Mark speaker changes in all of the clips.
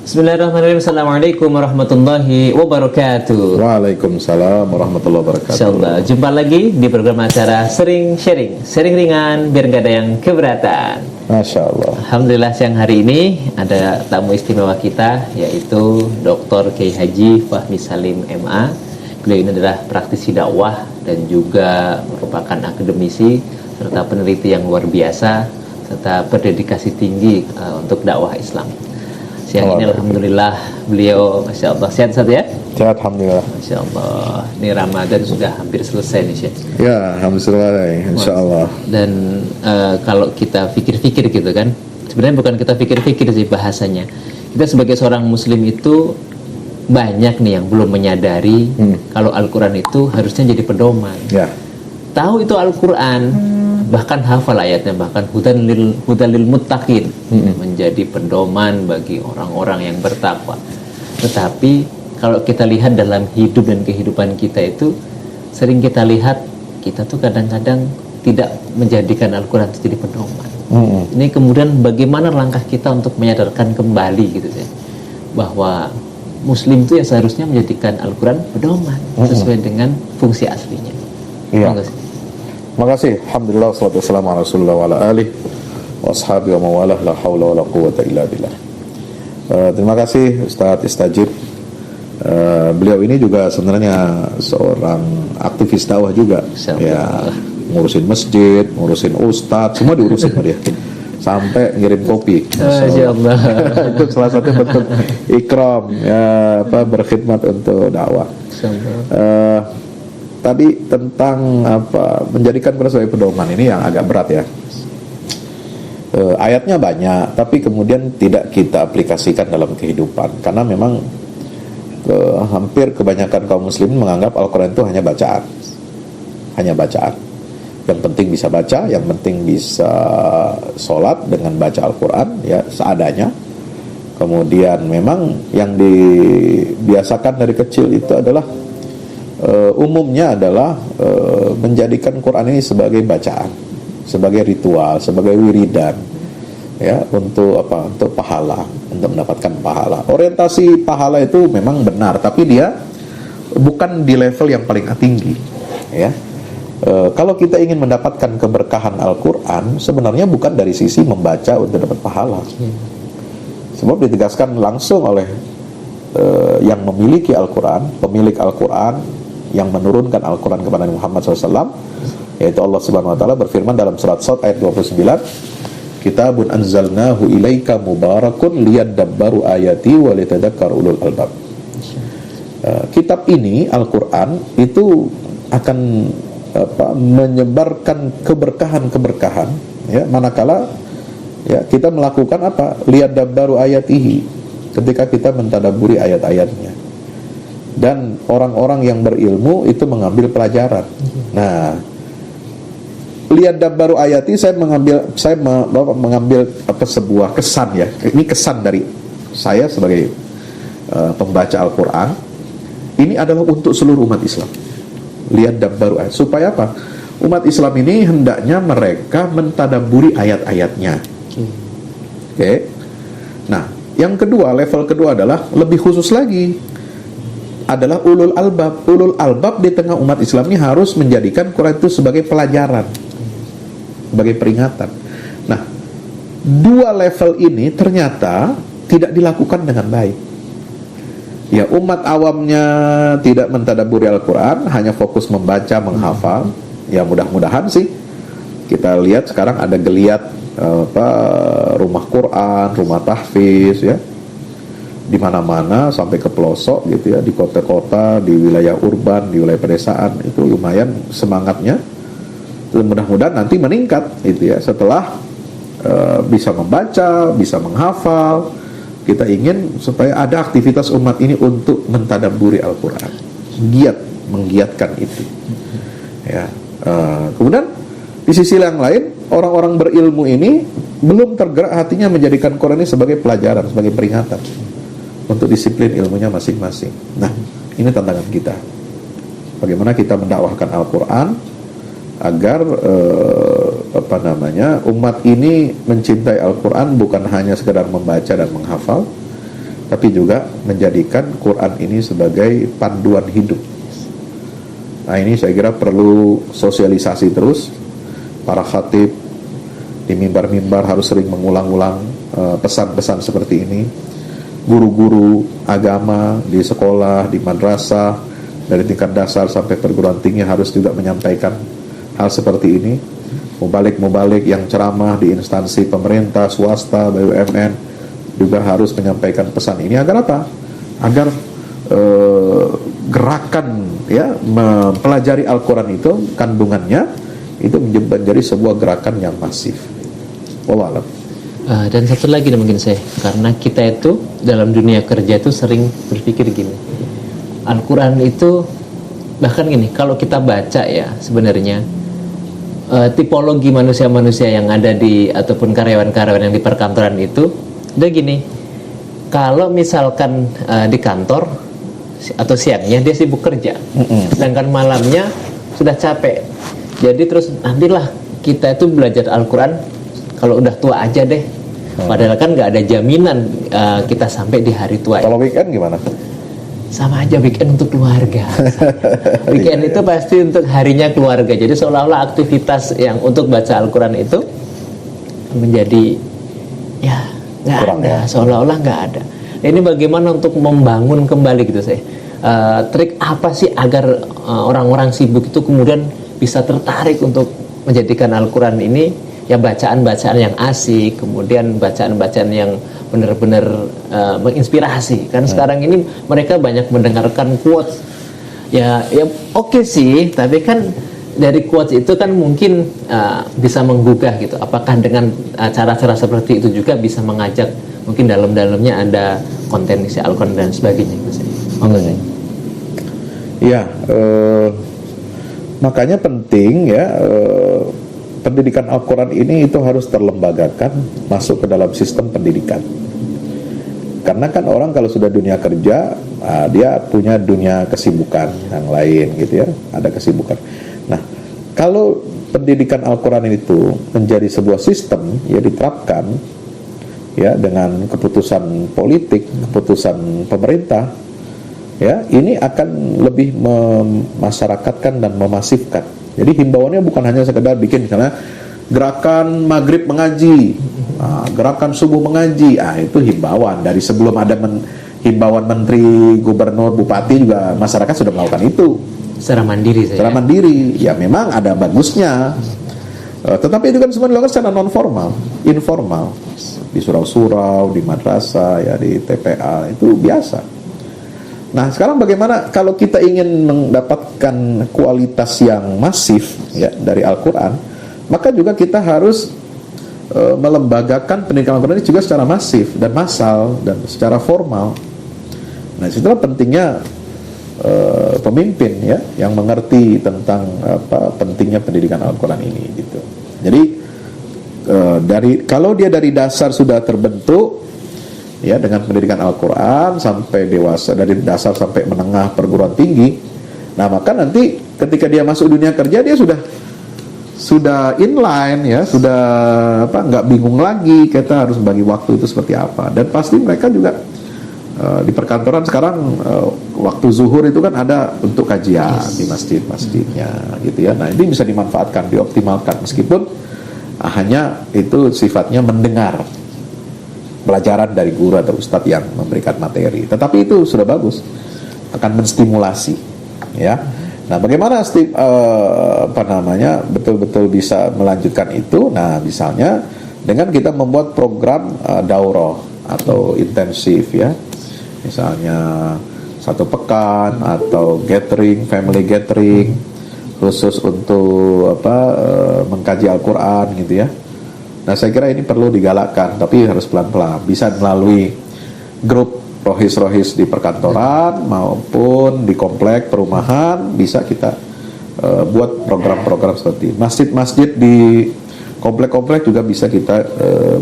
Speaker 1: Bismillahirrahmanirrahim. Assalamualaikum warahmatullahi wabarakatuh.
Speaker 2: Waalaikumsalam warahmatullahi wabarakatuh.
Speaker 1: Insyaallah jumpa lagi di program acara Sering Sharing, Sharing ringan biar gak ada yang keberatan.
Speaker 2: Masya Allah.
Speaker 1: Alhamdulillah siang hari ini ada tamu istimewa kita, yaitu Dr. Kiai Haji Fahmi Salim MA. Beliau ini adalah praktisi dakwah dan juga merupakan akademisi serta peneliti yang luar biasa serta berdedikasi tinggi untuk dakwah Islam. Siang ini alhamdulillah beliau Masya Allah sehat ya?
Speaker 2: Sehat alhamdulillah.
Speaker 1: Masya Allah. Ini Ramadan sudah hampir selesai nih Syekh.
Speaker 2: Ya alhamdulillah insya Allah.
Speaker 1: Dan kalau kita pikir-pikir gitu kan, sebenarnya bukan kita pikir-pikir sih bahasanya. Kita sebagai seorang muslim itu banyak nih yang belum menyadari kalau Al-Quran itu harusnya jadi pedoman.
Speaker 2: Ya.
Speaker 1: Tahu itu Al-Quran, bahkan hafal ayatnya, bahkan hudan lil muttaqin, menjadi pedoman bagi orang-orang yang bertakwa. Tetapi kalau kita lihat dalam hidup dan kehidupan kita itu, sering kita lihat kita tuh kadang-kadang tidak menjadikan Al-Quran itu jadi pedoman. Ini kemudian bagaimana langkah kita untuk menyadarkan kembali gitu ya, bahwa Muslim itu ya seharusnya menjadikan Al-Quran pedoman sesuai dengan fungsi aslinya.
Speaker 2: Iya. Makasih. Alhamdulillah wassalatu wassalamu ala Rasulillah wa ala alihi wa ashabihi wa mawalah la haula wa la quwwata illa billah. Terima kasih Ustadz Istajib. Beliau ini juga sebenarnya seorang aktivis dakwah juga. Ya, ngurusin masjid, ngurusin ustadz, semua diurusin sama dia. Sampai ngirim kopi.
Speaker 1: Masya Allah.
Speaker 2: Itu salah satu bentuk ikram ya, berkhidmat untuk dakwah. Tadi tentang menjadikan Quran sebagai pedoman ini yang agak berat ya. Ayatnya banyak, tapi kemudian tidak kita aplikasikan dalam kehidupan karena memang hampir kebanyakan kaum muslimin menganggap Al-Quran itu hanya bacaan. Yang penting bisa baca, yang penting bisa sholat dengan baca Al-Quran ya seadanya. Kemudian memang yang dibiasakan dari kecil itu adalah umumnya adalah menjadikan Quran ini sebagai bacaan, sebagai ritual, sebagai wiridan ya, untuk untuk pahala, untuk mendapatkan pahala. Orientasi pahala itu memang benar, tapi dia bukan di level yang paling tinggi ya. Kalau kita ingin mendapatkan keberkahan Al-Quran, sebenarnya bukan dari sisi membaca untuk dapat pahala, sebab ditegaskan langsung oleh yang memiliki Al-Quran, pemilik Al-Quran yang menurunkan Al-Quran kepada Nabi Muhammad SAW, yaitu Allah Subhanahu Wa Taala berfirman dalam surat Shad ayat 29, Kitabun anzalnahu ilaika mubarakun liyadabbaru ayati wa litadzakkar ulul albab. Kitab ini Al-Quran itu akan menyebarkan keberkahan ya, manakala ya kita melakukan liyadabbaru ayatihi, ketika kita mentadabburi ayat-ayatnya. Dan orang-orang yang berilmu itu mengambil pelajaran. Nah, lihat baru ayati, saya mengambil sebuah kesan ya. Ini kesan dari saya sebagai pembaca Al-Quran. Ini adalah untuk seluruh umat Islam. Lihat baru ayat. Supaya apa? Umat Islam ini hendaknya mereka mentadabburi ayat-ayatnya. Oke. Nah, yang kedua, level kedua adalah lebih khusus lagi, adalah ulul albab. Ulul albab di tengah umat Islam ini harus menjadikan Quran itu sebagai pelajaran, sebagai peringatan. Nah, dua level ini ternyata tidak dilakukan dengan baik. Ya, umat awamnya tidak mentadabburi Al-Quran, hanya fokus membaca, menghafal. Ya, mudah-mudahan sih kita lihat sekarang ada geliat rumah Quran, rumah tahfiz ya, di mana-mana sampai ke pelosok gitu ya, di kota-kota, di wilayah urban, di wilayah pedesaan, itu lumayan semangatnya. Mudah-mudahan nanti meningkat gitu ya, setelah bisa membaca, bisa menghafal. Kita ingin supaya ada aktivitas umat ini untuk mentadabburi Al-Quran, menggiatkan itu ya. Kemudian di sisi yang lain, orang-orang berilmu ini belum tergerak hatinya menjadikan Quran ini sebagai pelajaran, sebagai peringatan untuk disiplin ilmunya masing-masing. Nah, ini tantangan kita. Bagaimana kita mendakwahkan Al-Quran agar umat ini mencintai Al-Quran bukan hanya sekedar membaca dan menghafal, tapi juga menjadikan Quran ini sebagai panduan hidup. Nah, ini saya kira perlu sosialisasi terus. Para khatib di mimbar-mimbar harus sering mengulang-ulang pesan-pesan seperti ini. Guru-guru agama di sekolah, di madrasah, dari tingkat dasar sampai perguruan tinggi harus juga menyampaikan hal seperti ini. Mubalik-mubalik yang ceramah di instansi pemerintah, swasta, BUMN juga harus menyampaikan pesan ini agar apa? Agar gerakan ya mempelajari Al-Quran itu kandungannya itu menjadi sebuah gerakan yang masif. Wallahualam.
Speaker 1: Dan satu lagi nih mungkin saya, karena kita itu dalam dunia kerja itu sering berpikir gini, Al-Quran itu bahkan gini, kalau kita baca ya sebenarnya tipologi manusia-manusia yang ada di ataupun karyawan-karyawan yang di perkantoran itu udah gini, kalau misalkan di kantor atau siangnya dia sibuk kerja, sedangkan malamnya sudah capek, jadi terus nantilah kita itu belajar Al-Quran kalau udah tua aja deh, padahal kan nggak ada jaminan kita sampai di hari tua.
Speaker 2: Kalau weekend gimana?
Speaker 1: Sama aja, weekend untuk keluarga. Weekend itu pasti untuk harinya keluarga. Jadi seolah-olah aktivitas yang untuk baca Al-Quran itu menjadi ya nggak ada, seolah-olah nggak ada. Ini bagaimana untuk membangun kembali gitu saya. Trik apa sih agar orang-orang sibuk itu kemudian bisa tertarik untuk menjadikan Al-Quran ini ya bacaan-bacaan yang asik, kemudian bacaan-bacaan yang benar-benar menginspirasi. Kan sekarang ini mereka banyak mendengarkan quotes. Ya oke sih, tapi kan dari quotes itu kan mungkin bisa menggugah gitu. Apakah dengan cara-cara seperti itu juga bisa mengajak mungkin dalam-dalamnya ada konten isi Al-Quran dan sebagainya.
Speaker 2: Iya, makanya penting ya pendidikan Al-Quran ini itu harus terlembagakan, masuk ke dalam sistem pendidikan. Karena kan orang kalau sudah dunia kerja, dia punya dunia kesibukan yang lain gitu ya, ada kesibukan. Nah, kalau pendidikan Al-Quran itu menjadi sebuah sistem ya diterapkan ya dengan keputusan politik, keputusan pemerintah, ya ini akan lebih memasyarakatkan dan memasifkan. Jadi himbauannya bukan hanya sekedar bikin misalnya gerakan maghrib mengaji, gerakan subuh mengaji, itu himbauan dari sebelum ada himbauan menteri, gubernur, bupati juga masyarakat sudah melakukan itu
Speaker 1: secara mandiri.
Speaker 2: Secara mandiri, ya memang ada bagusnya, tetapi itu kan semua dilakukan secara non formal, informal, di surau-surau, di madrasah, ya di TPA itu biasa. Nah sekarang bagaimana kalau kita ingin mendapatkan kualitas yang masif ya dari Al-Quran, maka juga kita harus melembagakan pendidikan Al-Quran ini juga secara masif dan massal dan secara formal. Nah situlah pentingnya pemimpin ya yang mengerti tentang pentingnya pendidikan Al-Quran ini gitu. Jadi kalau dia dari dasar sudah terbentuk ya dengan pendidikan Al-Quran sampai dewasa, dari dasar sampai menengah perguruan tinggi, nah maka nanti ketika dia masuk dunia kerja dia sudah inline ya, sudah nggak bingung lagi kita harus bagi waktu itu seperti apa. Dan pasti mereka juga di perkantoran sekarang waktu zuhur itu kan ada untuk kajian di masjid-masjidnya gitu ya. Nah ini bisa dimanfaatkan, dioptimalkan meskipun hanya itu sifatnya mendengar pelajaran dari guru atau ustadz yang memberikan materi, tetapi itu sudah bagus, akan menstimulasi ya. Nah bagaimana betul-betul bisa melanjutkan itu? Nah misalnya dengan kita membuat program daurah atau intensif ya, misalnya 1 pekan atau gathering, family gathering khusus untuk mengkaji Al-Quran gitu ya. Nah saya kira ini perlu digalakkan, tapi harus pelan-pelan. Bisa melalui grup rohis-rohis di perkantoran maupun di komplek perumahan, bisa kita buat program-program seperti masjid-masjid di komplek-komplek juga bisa kita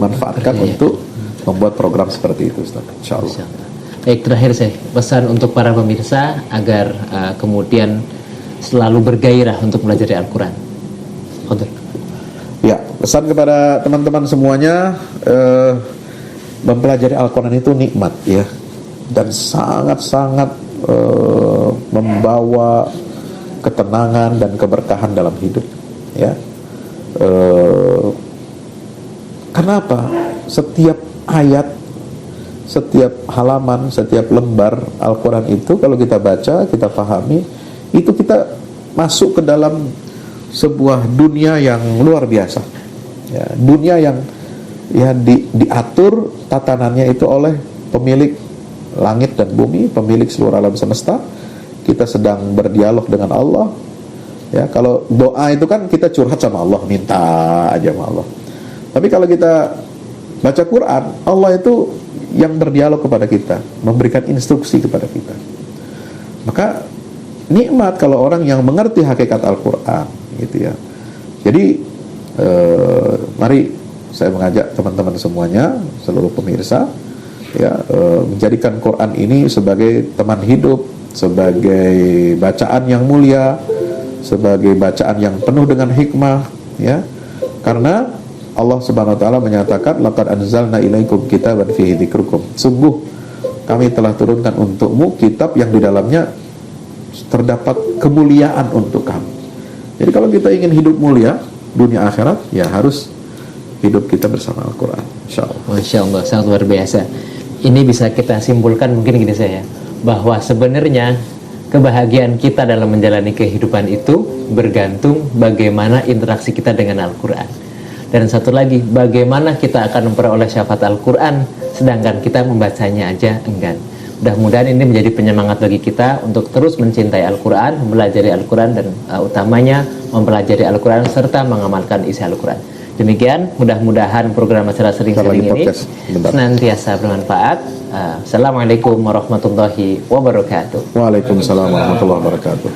Speaker 2: manfaatkan untuk membuat program seperti itu, Ustaz. Insyaallah.
Speaker 1: Baik, terakhir saya pesan untuk para pemirsa agar kemudian selalu bergairah untuk belajar Al-Quran.
Speaker 2: Ya, pesan kepada teman-teman semuanya, mempelajari Al-Quran itu nikmat ya. dan sangat-sangat membawa ketenangan dan keberkahan dalam hidup, ya. Kenapa? Setiap ayat, setiap halaman, setiap lembar Al-Quran itu kalau kita baca, kita pahami, itu kita masuk ke dalam sebuah dunia yang luar biasa, ya, dunia yang ya diatur tatanannya itu oleh pemilik langit dan bumi, pemilik seluruh alam semesta. Kita sedang berdialog dengan Allah, ya. Kalau doa itu kan kita curhat sama Allah, minta aja sama Allah. Tapi kalau kita baca Quran, Allah itu yang berdialog kepada kita, memberikan instruksi kepada kita. Maka nikmat kalau orang yang mengerti hakikat Al-Quran, gitu ya. Jadi mari saya mengajak teman-teman semuanya, seluruh pemirsa, ya, menjadikan Quran ini sebagai teman hidup, sebagai bacaan yang mulia, sebagai bacaan yang penuh dengan hikmah, ya. Karena Allah Subhanahu wa taala menyatakan, laqad anzalna ilaikum kitaban fihi dzikrukum. Sungguh kami telah turunkan untukmu kitab yang di dalamnya terdapat kemuliaan untuk kamu. Jadi kalau kita ingin hidup mulia dunia akhirat, ya harus hidup kita bersama Al-Quran, insyaallah.
Speaker 1: Masya Allah, sangat luar biasa. Ini bisa kita simpulkan mungkin gini saya, bahwa sebenarnya kebahagiaan kita dalam menjalani kehidupan itu bergantung bagaimana interaksi kita dengan Al-Quran. Dan satu lagi, bagaimana kita akan memperoleh syafaat Al-Quran sedangkan kita membacanya aja enggan. Mudah-mudahan ini menjadi penyemangat bagi kita untuk terus mencintai Al-Quran, mempelajari Al-Quran, dan utamanya mempelajari Al-Quran serta mengamalkan isi Al-Quran. Demikian, mudah-mudahan program acara sering-sering ini senantiasa bermanfaat. Assalamualaikum warahmatullahi wabarakatuh.
Speaker 2: Waalaikumsalam warahmatullahi wabarakatuh.